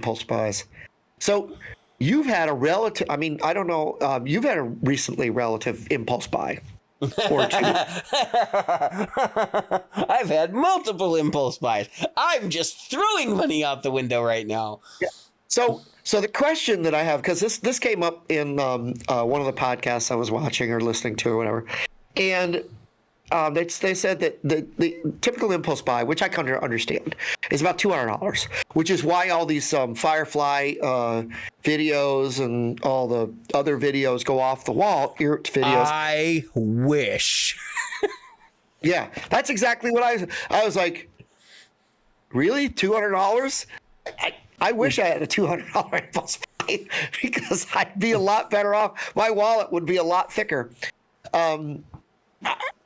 impulse buys. So you've had a relative, I mean, I don't know, you've had a recently relative impulse buy or two. I've had multiple impulse buys. I'm just throwing money out the window right now. Yeah. So the question that I have, because this came up in one of the podcasts I was watching or listening to or whatever, and they said that the typical impulse buy, which I kind of understand, is about $200, which is why all these Firefly videos and all the other videos go off the wall. Videos. I wish. Yeah, that's exactly what I was like. Really, $200? I wish I had a $200 impulse buy because I'd be a lot better off. My wallet would be a lot thicker.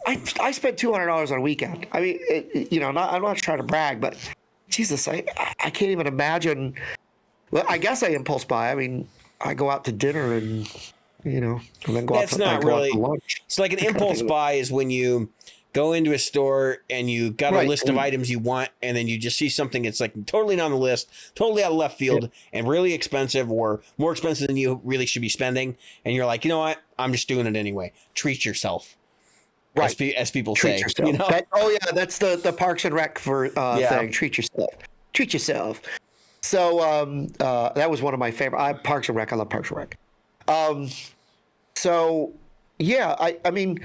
I spent $200 on a weekend. I mean, I'm not trying to brag, but Jesus, I can't even imagine. Well, I guess I impulse buy. I mean, I go out to dinner and and then go That's out not really. out to lunch. It's like an impulse buy is when you go into a store and you got a list of items you want, and then you just see something that's like totally on the list, totally out of left field, and really expensive or more expensive than you really should be spending, and you're like, you know what? I'm just doing it anyway. Treat yourself. Right. As people Treat say. yourself. That's the Parks and Rec thing. Treat yourself. Treat yourself. So that was one of my favorite. Parks and Rec. I love Parks and Rec. So yeah, I mean,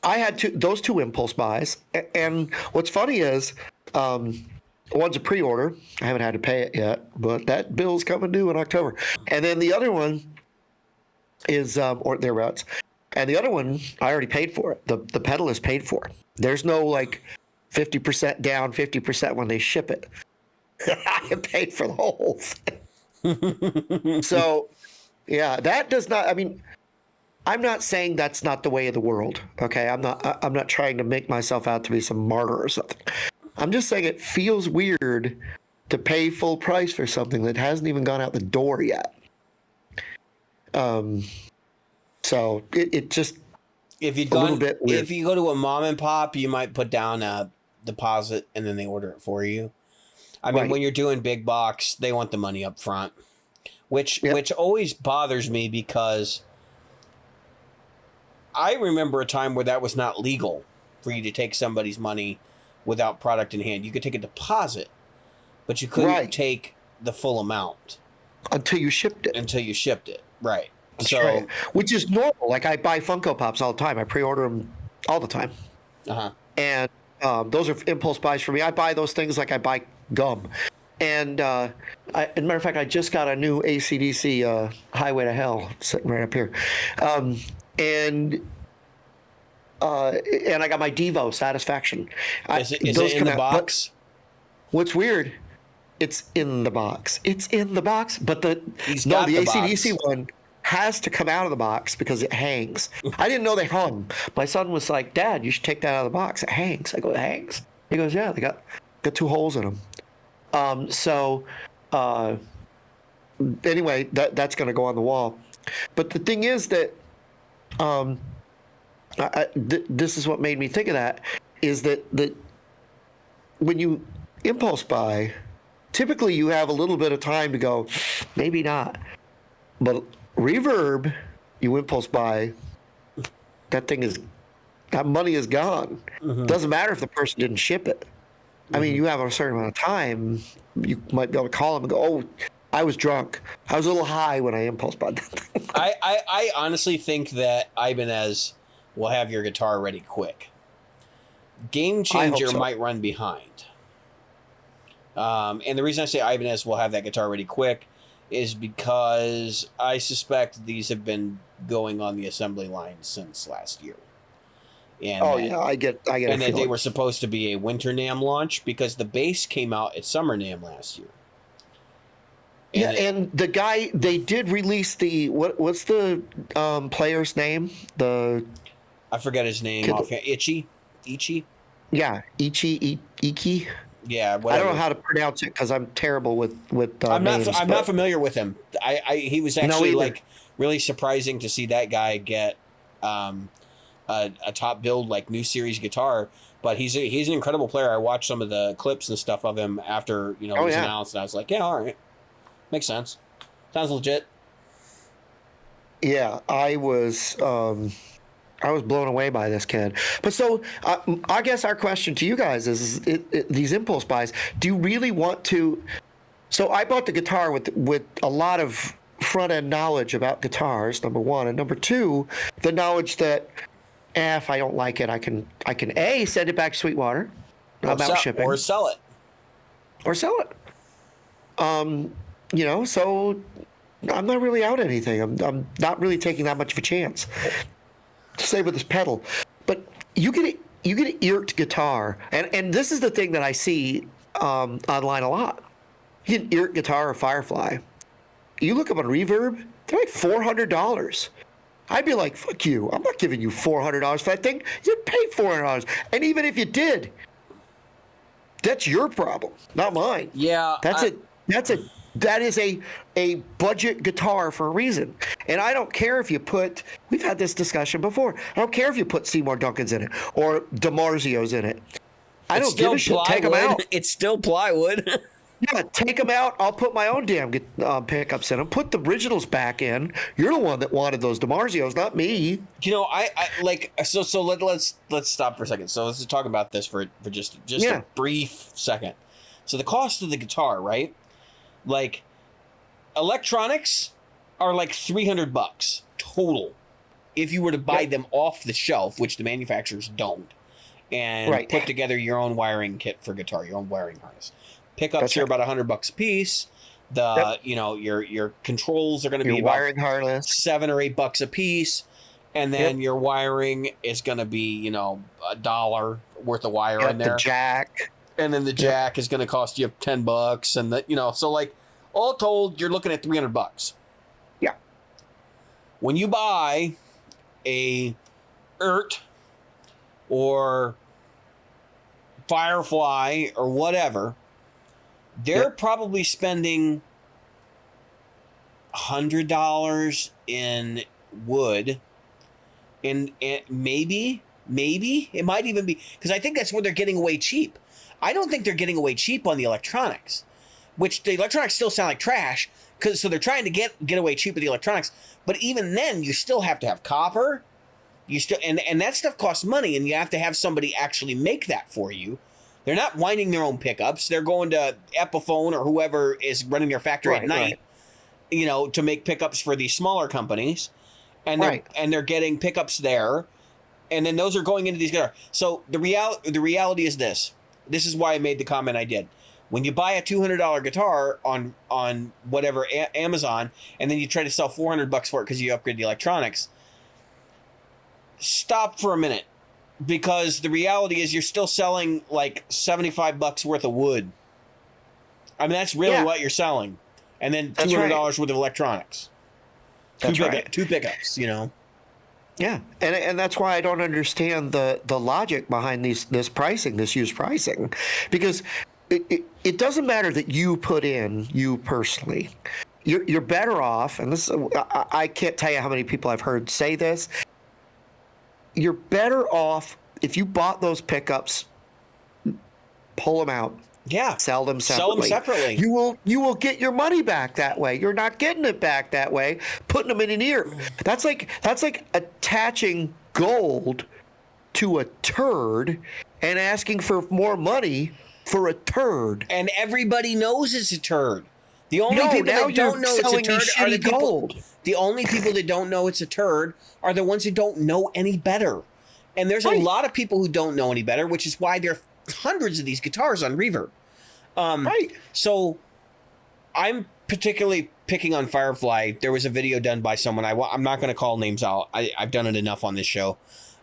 I had those two impulse buys, and what's funny is one's a pre-order. I haven't had to pay it yet, but that bill's coming due in October. And then the other one is or thereabouts. And the other one, I already paid for it. The pedal is paid for. There's no like 50% down, 50% when they ship it. I paid for the whole thing. So, yeah, that does not. I mean, I'm not saying that's not the way of the world. Okay, I'm not trying to make myself out to be some martyr or something. I'm just saying it feels weird to pay full price for something that hasn't even gone out the door yet. So it just if you go to a mom and pop, you might put down a deposit and then they order it for you. I mean, when you're doing big box, they want the money up front, which always bothers me because I remember a time where that was not legal for you to take somebody's money without product in hand. You could take a deposit, but you couldn't take the full amount until you shipped it. Right. Right. Which is normal. Like I buy Funko Pops all the time. I pre-order them all the time. And those are impulse buys for me. I buy those things like I buy gum. And as a matter of fact, I just got a new AC/DC Highway to Hell sitting right up here. And I got my Devo Satisfaction. Is it in the box? What's weird, it's in the box. It's in the box, but the AC/DC one has to come out of the box because it hangs. I didn't know they hung. My son was like, "Dad, you should take that out of the box. It hangs." I go, "It hangs?" He goes, "Yeah, they got two holes in them." Anyway, that's going to go on the wall. But the thing is that this is what made me think of that, is that when you impulse buy, typically you have a little bit of time to go, maybe not. But Reverb, you impulse buy, that money is gone. Doesn't matter if the person didn't ship it. I mean, you have a certain amount of time. You might be able to call them and go, "Oh, I was drunk. I was a little high when I impulse bought that thing." I honestly think that Ibanez will have your guitar ready quick. Game Changer might run behind. And the reason I say Ibanez will have that guitar ready quick is because I suspect these have been going on the assembly line since last year. And I get. And that they were supposed to be a winter NAMM launch because the bass came out at summer NAMM last year. And the guy, they did release the what's the player's name? I forget his name. Ichi. Yeah, Iki. Yeah, whatever. I don't know how to pronounce it because I'm terrible with names. I'm not familiar with him. He was actually really surprising to see that guy get a top build new series guitar. But he's an incredible player. I watched some of the clips and stuff of him after it was announced, and I was like, yeah, all right. Makes sense. Sounds legit. Yeah, I was blown away by this kid. But so I guess our question to you guys is these impulse buys. Do you really want to? So I bought the guitar with a lot of front end knowledge about guitars. Number one, and number two, the knowledge that if I don't like it, I can A, send it back to Sweetwater. About shipping or sell it. So I'm not really out anything. I'm not really taking that much of a chance. Same with this pedal, but you get an earked guitar, and this is the thing that I see online a lot. You get an earked guitar or Firefly. You look up on Reverb, they're like $400. I'd be like, fuck you. I'm not giving you $400 for that thing. You'd pay $400, and even if you did, that's your problem, not mine. Yeah, That is a budget guitar for a reason. And I don't care if you put, we've had this discussion before, I don't care if you put Seymour Duncans in it or DiMarzios in it. I don't give a shit. Take them out. It's still plywood. Yeah, take them out. I'll put my own damn pickups in them. Put the originals back in. You're the one that wanted those DiMarzios, not me. You know, I like so. Let's stop for a second. So let's talk about this for just a brief second. So the cost of the guitar, right? Like, electronics are like $300 total if you were to buy them off the shelf, which the manufacturers don't, and put together your own wiring kit for guitar, your own wiring harness. Pickups are about $100 a piece. Your controls are going to be about wiring harness $7 or $8 a piece, and then your wiring is going to be $1 worth of wire in there. The jack. And then the jack is going to cost you $10, and so like all told, you're looking at $300. Yeah. When you buy a ERT or Firefly or whatever, they're probably spending $100 in wood, and maybe it might even be, because I think that's where they're getting away cheap. I don't think they're getting away cheap on the electronics, which the electronics still sound like trash, so they're trying to get away cheap with the electronics. But even then, you still have to have copper. You still and that stuff costs money, and you have to have somebody actually make that for you. They're not winding their own pickups. They're going to Epiphone or whoever is running their factory at night, to make pickups for these smaller companies, and they're getting pickups there, and then those are going into these guitars. So the reality is this. This is why I made the comment I did. When you buy a $200 guitar on whatever Amazon, and then you try to sell $400 for it because you upgrade the electronics, stop for a minute, because the reality is you're still selling like $75 worth of wood. I mean, that's really what you're selling, and then $200 worth of electronics. Two pickups, Yeah, and that's why I don't understand the logic behind this pricing, this used pricing, because it doesn't matter that you put in, you personally, you're better off, and this I can't tell you how many people I've heard say this. You're better off if you bought those pickups, pull them out. Yeah, sell them separately. Sell them separately. You will get your money back that way. You're not getting it back that way, putting them in an ear. That's like attaching gold to a turd and asking for more money for a turd. And everybody knows it's a turd. The only people that don't know it's a turd are the people. The only people that don't know it's a turd are the ones who don't know any better. And there's a lot of people who don't know any better, which is why there are hundreds of these guitars on Reverb. So I'm particularly picking on Firefly. There was a video done by someone. I'm not going to call names out. I've done it enough on this show.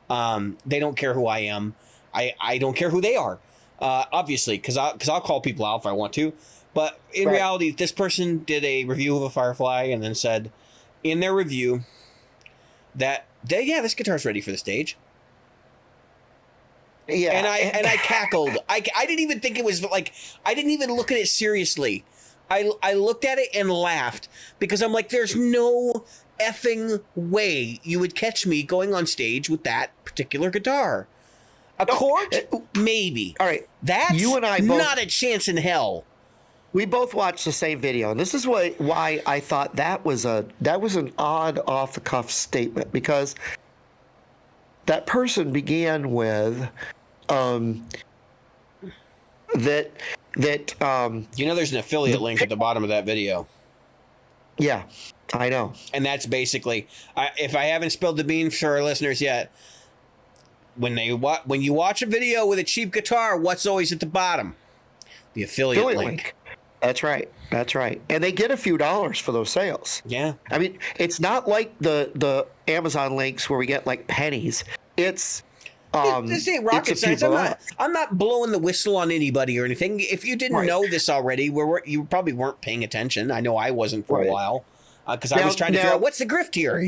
They don't care who I am. I don't care who they are. Obviously, because I'll call people out if I want to. But in reality, this person did a review of a Firefly and then said in their review that this guitar's ready for the stage. Yeah, and I cackled. I didn't even think it was like, I didn't even look at it seriously. I looked at it and laughed, because I'm like, there's no effing way you would catch me going on stage with that particular guitar. A Cort, maybe. All right, that's you and I both, not a chance in hell. we both watched the same video, and this is why I thought that was an odd off the cuff statement, because that person began with that there's an affiliate link at the bottom of that video. Yeah, I know. And that's basically, if I haven't spilled the beans for our listeners yet, when you watch a video with a cheap guitar, what's always at the bottom? The affiliate link. That's right. That's right. And they get a few dollars for those sales. Yeah. I mean, it's not like the Amazon links where we get like pennies. It's this ain't rocket science. I'm not blowing the whistle on anybody or anything. If you didn't know this already, you probably weren't paying attention. I know I wasn't for a while, because I was trying to figure out what's the grift here,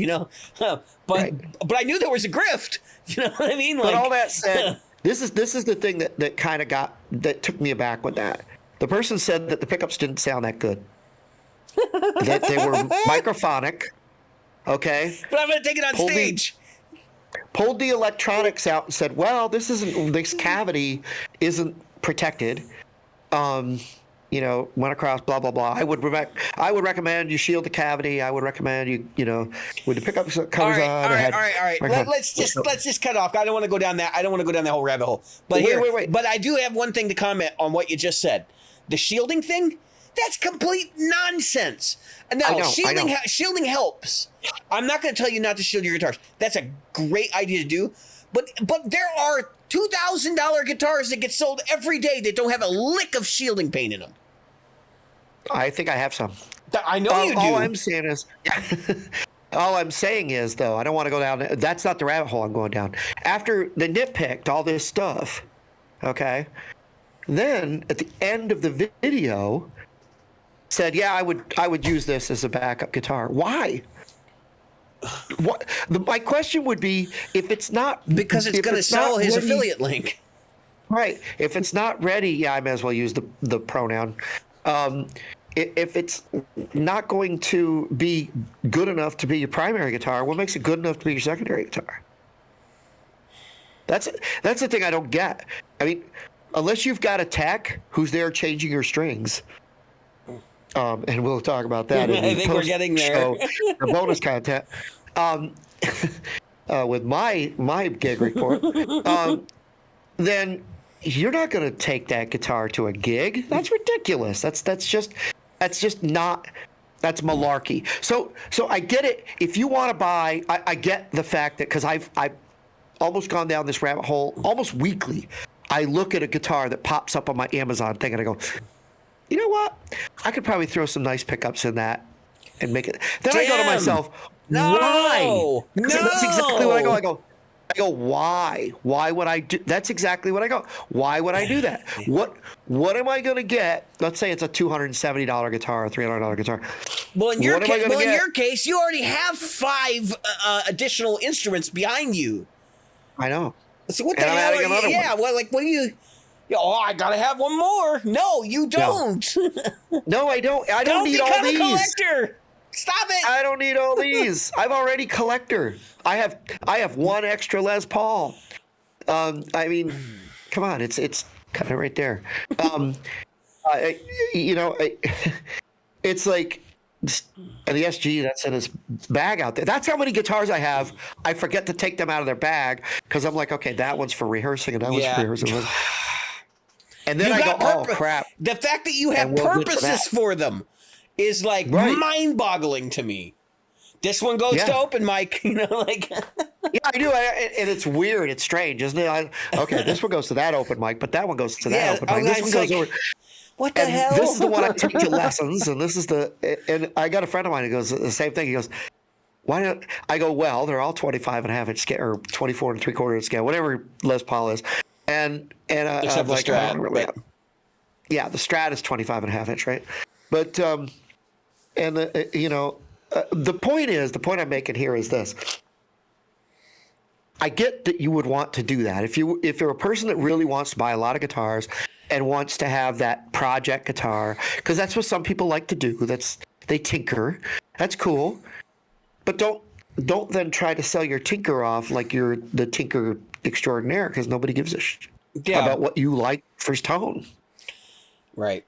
but I knew there was a grift. You know what I mean? But all that said, this is the thing that kind of that took me aback with that. The person said that the pickups didn't sound that good. That they were microphonic. Okay. But I'm going to take it on stage. Pulled the electronics out and said, "Well, this cavity isn't protected." Went across blah blah blah. I would recommend you shield the cavity. I would recommend you with the pickup covers on. All right. Let's just cut off. I don't want to go down that. I don't want to go down that whole rabbit hole. But wait. But I do have one thing to comment on what you just said. The shielding thing. That's complete nonsense. Now, shielding helps. I'm not going to tell you not to shield your guitars. That's a great idea to do. But there are $2,000 guitars that get sold every day that don't have a lick of shielding paint in them. I think I have some. I know you do. All I'm saying is, though, I don't want to go down. That's not the rabbit hole I'm going down. After they nitpicked all this stuff, okay, then at the end of the video said, "Yeah, I would use this as a backup guitar." Why? What? My question would be, if it's not, because it's going to sell his affiliate link, right? If it's not ready, yeah, I may as well use the pronoun. If it's not going to be good enough to be your primary guitar, what makes it good enough to be your secondary guitar? That's the thing I don't get. I mean, unless you've got a tech who's there changing your strings. And we'll talk about that. I think we're getting there. The bonus content with my gig report. Then you're not going to take that guitar to a gig. That's ridiculous. That's just not. That's malarkey. So I get it. If you want to buy, I get the fact that, because I've almost gone down this rabbit hole almost weekly. I look at a guitar that pops up on my Amazon thing and I go, you know what? I could probably throw some nice pickups in that and make it. Then I go to myself, why? No. That's exactly what I go. I go, why? Why would I do? That's exactly what I go. Why would I do that? What am I going to get? Let's say it's a $270 guitar, or $300 guitar. Well, in your case, you already have 5 additional instruments behind you. I know. So what the hell? What do you? I gotta have one more. No, you don't. No, I don't. I don't need all these. Don't become a collector. Stop it. I don't need all these. I've already collector. I have one extra Les Paul. I mean, come on, it's kind of right there. It's like the SG that's in his bag out there. That's how many guitars I have. I forget to take them out of their bag because I'm like, okay, that one's for rehearsing and that one's for rehearsing. And then I go, oh crap! The fact that you have purposes for them is like mind-boggling to me. This one goes to open mic, Yeah, I do, and it's weird. It's strange, isn't it? Okay, this one goes to that open mic, but that one goes to that open mic. This one goes over. What the hell? This is the one I took to lessons, and this is and I got a friend of mine who goes the same thing. He goes, "Why don't I go? Well, they're all 25.5 inch scale or 24 3/4 inch scale, whatever Les Paul is." And except the Strat. Yeah, the Strat is 25.5 inch, right? But the point I'm making here is this. I get that you would want to do that. If you're a person that really wants to buy a lot of guitars and wants to have that project guitar, because that's what some people like to do. They tinker. That's cool. But don't then try to sell your tinker off like you're the tinker extraordinaire, because nobody gives a shit about what you like for tone. Right.